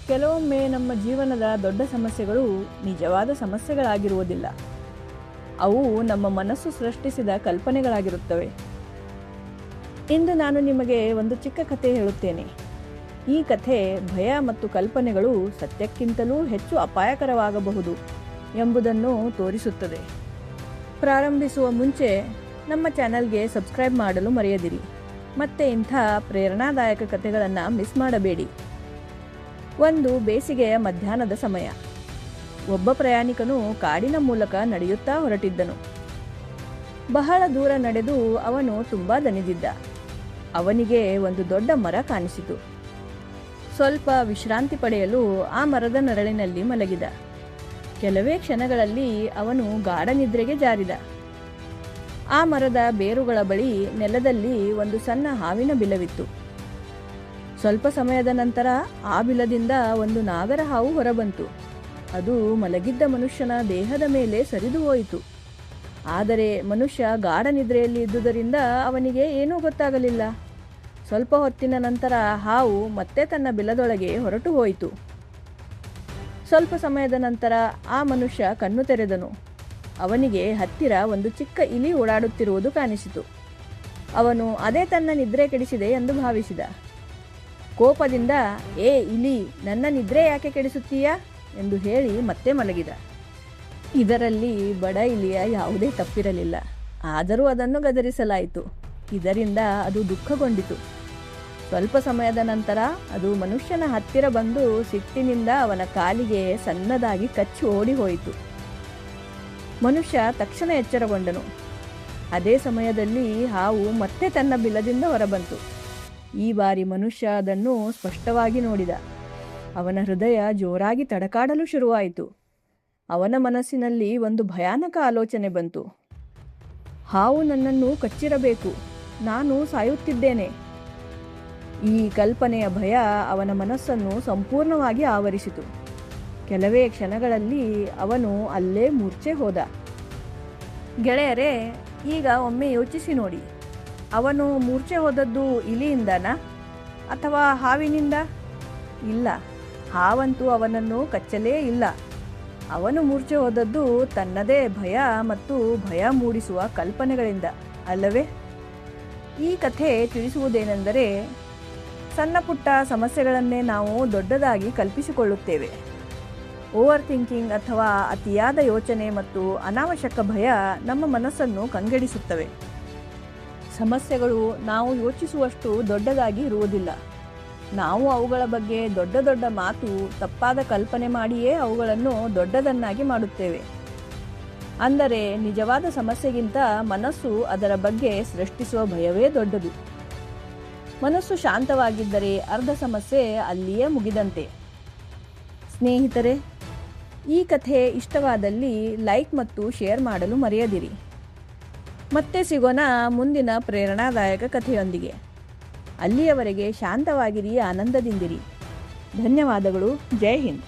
ಕೆಲವೊಮ್ಮೆ ನಮ್ಮ ಜೀವನದ ದೊಡ್ಡ ಸಮಸ್ಯೆಗಳು ನಿಜವಾದ ಸಮಸ್ಯೆಗಳಾಗಿರುವುದಿಲ್ಲ. ಅವು ನಮ್ಮ ಮನಸ್ಸು ಸೃಷ್ಟಿಸಿದ ಕಲ್ಪನೆಗಳಾಗಿರುತ್ತವೆ. ಇಂದು ನಾನು ನಿಮಗೆ ಒಂದು ಚಿಕ್ಕ ಕಥೆ ಹೇಳುತ್ತೇನೆ. ಈ ಕಥೆ ಭಯ ಮತ್ತು ಕಲ್ಪನೆಗಳು ಸತ್ಯಕ್ಕಿಂತಲೂ ಹೆಚ್ಚು ಅಪಾಯಕರವಾಗಬಹುದು ಎಂಬುದನ್ನು ತೋರಿಸುತ್ತದೆ. ಪ್ರಾರಂಭಿಸುವ ಮುಂಚೆ ನಮ್ಮ ಚಾನಲ್ಗೆ ಸಬ್ಸ್ಕ್ರೈಬ್ ಮಾಡಲು ಮರೆಯದಿರಿ. ಮತ್ತೆ ಇಂಥ ಪ್ರೇರಣಾದಾಯಕ ಕಥೆಗಳನ್ನು ಮಿಸ್ ಮಾಡಬೇಡಿ. ಒಂದು ಬೇಸಿಗೆಯ ಮಧ್ಯಾಹ್ನದ ಸಮಯ. ಒಬ್ಬ ಪ್ರಯಾಣಿಕನು ಕಾಡಿನ ಮೂಲಕ ನಡೆಯುತ್ತಾ ಹೊರಟಿದ್ದನು. ಬಹಳ ದೂರ ನಡೆದು ಅವನು ತುಂಬ ದಣಿದಿದ್ದ. ಅವನಿಗೆ ಒಂದು ದೊಡ್ಡ ಮರ ಕಾಣಿಸಿತು. ಸ್ವಲ್ಪ ವಿಶ್ರಾಂತಿ ಪಡೆಯಲು ಆ ಮರದ ನೆರಳಿನಲ್ಲಿ ಮಲಗಿದ. ಕೆಲವೇ ಕ್ಷಣಗಳಲ್ಲಿ ಅವನು ಗಾಢ ನಿದ್ರೆಗೆ ಜಾರಿದ. ಆ ಮರದ ಬೇರುಗಳ ಬಳಿ ನೆಲದಲ್ಲಿ ಒಂದು ಸಣ್ಣ ಹಾವಿನ ಬಿಲವಿತ್ತು. ಸ್ವಲ್ಪ ಸಮಯದ ನಂತರ ಆ ಬಿಲದಿಂದ ಒಂದು ನಾಗರ ಹಾವು ಹೊರಬಂತು. ಅದು ಮಲಗಿದ್ದ ಮನುಷ್ಯನ ದೇಹದ ಮೇಲೆ ಸರಿದು ಹೋಯಿತು. ಆದರೆ ಮನುಷ್ಯ ಗಾಢ ನಿದ್ರೆಯಲ್ಲಿ ಇದ್ದುದರಿಂದ ಅವನಿಗೆ ಏನೂ ಗೊತ್ತಾಗಲಿಲ್ಲ. ಸ್ವಲ್ಪ ಹೊತ್ತಿನ ನಂತರ ಹಾವು ಮತ್ತೆ ತನ್ನ ಬಿಲದೊಳಗೆ ಹೊರಟು ಹೋಯಿತು. ಸ್ವಲ್ಪ ಸಮಯದ ನಂತರ ಆ ಮನುಷ್ಯ ಕಣ್ಣು ತೆರೆದನು. ಅವನಿಗೆ ಹತ್ತಿರ ಒಂದು ಚಿಕ್ಕ ಇಲಿ ಓಡಾಡುತ್ತಿರುವುದು ಕಾಣಿಸಿತು. ಅವನು ಅದೇ ತನ್ನ ನಿದ್ರೆ ಕೆಡಿಸಿದೆ ಎಂದು ಭಾವಿಸಿದ. ಕೋಪದಿಂದ, "ಏ ಇಲಿ, ನನ್ನ ನಿದ್ರೆ ಯಾಕೆ ಕೆಡಿಸುತ್ತೀಯಾ?" ಎಂದು ಹೇಳಿ ಮತ್ತೆ ಮಲಗಿದ. ಇದರಲ್ಲಿ ಬಡ ಇಲಿಯ ಯಾವುದೇ ತಪ್ಪಿರಲಿಲ್ಲ. ಆದರೂ ಅದನ್ನು ಗದರಿಸಲಾಯಿತು. ಇದರಿಂದ ಅದು ದುಃಖಗೊಂಡಿತು. ಸ್ವಲ್ಪ ಸಮಯದ ನಂತರ ಅದು ಮನುಷ್ಯನ ಹತ್ತಿರ ಬಂದು ಸಿಟ್ಟಿನಿಂದ ಅವನ ಕಾಲಿಗೆ ಸಣ್ಣದಾಗಿ ಕಚ್ಚಿ ಓಡಿ ಹೋಯಿತು. ಮನುಷ್ಯ ತಕ್ಷಣ ಎಚ್ಚರಗೊಂಡನು. ಅದೇ ಸಮಯದಲ್ಲಿ ಹಾವು ಮತ್ತೆ ತನ್ನ ಬಿಲದಿಂದ ಹೊರಬಂತು. ಈ ಬಾರಿ ಮನುಷ್ಯ ಅದನ್ನು ಸ್ಪಷ್ಟವಾಗಿ ನೋಡಿದ. ಅವನ ಹೃದಯ ಜೋರಾಗಿ ತಡಕಾಡಲು ಶುರುವಾಯಿತು. ಅವನ ಮನಸ್ಸಿನಲ್ಲಿ ಒಂದು ಭಯಾನಕ ಆಲೋಚನೆ ಬಂತು. ಹಾವು ನನ್ನನ್ನು ಕಚ್ಚಿರಬೇಕು, ನಾನು ಸಾಯುತ್ತಿದ್ದೇನೆ. ಈ ಕಲ್ಪನೆಯ ಭಯ ಅವನ ಮನಸ್ಸನ್ನು ಸಂಪೂರ್ಣವಾಗಿ ಆವರಿಸಿತು. ಕೆಲವೇ ಕ್ಷಣಗಳಲ್ಲಿ ಅವನು ಅಲ್ಲೇ ಮೂರ್ಛೆ ಹೋದ. ಗೆಳೆಯರೇ, ಈಗ ಒಮ್ಮೆ ಯೋಚಿಸಿ ನೋಡಿ. ಅವನು ಮೂರ್ಛೆ ಹೋದದ್ದು ಇಲಿಯಿಂದನಾ ಅಥವಾ ಹಾವಿನಿಂದ? ಇಲ್ಲ, ಹಾವಂತೂ ಅವನನ್ನು ಕಚ್ಚಲೇ ಇಲ್ಲ. ಅವನು ಮೂರ್ಛೆ ಹೋದದ್ದು ತನ್ನದೇ ಭಯ ಮತ್ತು ಭಯ ಮೂಡಿಸುವ ಕಲ್ಪನೆಗಳಿಂದ, ಅಲ್ಲವೇ? ಈ ಕಥೆ ತಿಳಿಸುವುದೇನೆಂದರೆ, ಸಣ್ಣ ಪುಟ್ಟ ಸಮಸ್ಯೆಗಳನ್ನೇ ನಾವು ದೊಡ್ಡದಾಗಿ ಕಲ್ಪಿಸಿಕೊಳ್ಳುತ್ತೇವೆ. ಓವರ್ ಥಿಂಕಿಂಗ್ ಅಥವಾ ಅತಿಯಾದ ಯೋಚನೆ ಮತ್ತು ಅನಾವಶ್ಯಕ ಭಯ ನಮ್ಮ ಮನಸ್ಸನ್ನು ಕಂಗೆಡಿಸುತ್ತವೆ. ಸಮಸ್ಯೆಗಳು ನಾವು ಯೋಚಿಸುವಷ್ಟು ದೊಡ್ಡದಾಗಿ ಇರುವುದಿಲ್ಲ. ನಾವು ಅವುಗಳ ಬಗ್ಗೆ ದೊಡ್ಡ ದೊಡ್ಡ ಮಾತು, ತಪ್ಪಾದ ಕಲ್ಪನೆ ಮಾಡಿಯೇ ಅವುಗಳನ್ನು ದೊಡ್ಡದನ್ನಾಗಿ ಮಾಡುತ್ತೇವೆ. ಅಂದರೆ ನಿಜವಾದ ಸಮಸ್ಯೆಗಿಂತ ಮನಸ್ಸು ಅದರ ಬಗ್ಗೆ ಸೃಷ್ಟಿಸುವ ಭಯವೇ ದೊಡ್ಡದು. ಮನಸ್ಸು ಶಾಂತವಾಗಿದ್ದರೆ ಅರ್ಧ ಸಮಸ್ಯೆ ಅಲ್ಲಿಯೇ ಮುಗಿದಂತೆ. ಸ್ನೇಹಿತರೆ, ಈ ಕಥೆ ಇಷ್ಟವಾದಲ್ಲಿ ಲೈಕ್ ಮತ್ತು ಶೇರ್ ಮಾಡಲು ಮರೆಯದಿರಿ. ಮತ್ತೆ ಸಿಗೋಣ ಮುಂದಿನ ಪ್ರೇರಣಾದಾಯಕ ಕಥೆಯೊಂದಿಗೆ. ಅಲ್ಲಿಯವರೆಗೆ ಶಾಂತವಾಗಿರಿ, ಆನಂದದಿಂದಿರಿ. ಧನ್ಯವಾದಗಳು. ಜೈ ಹಿಂದ್.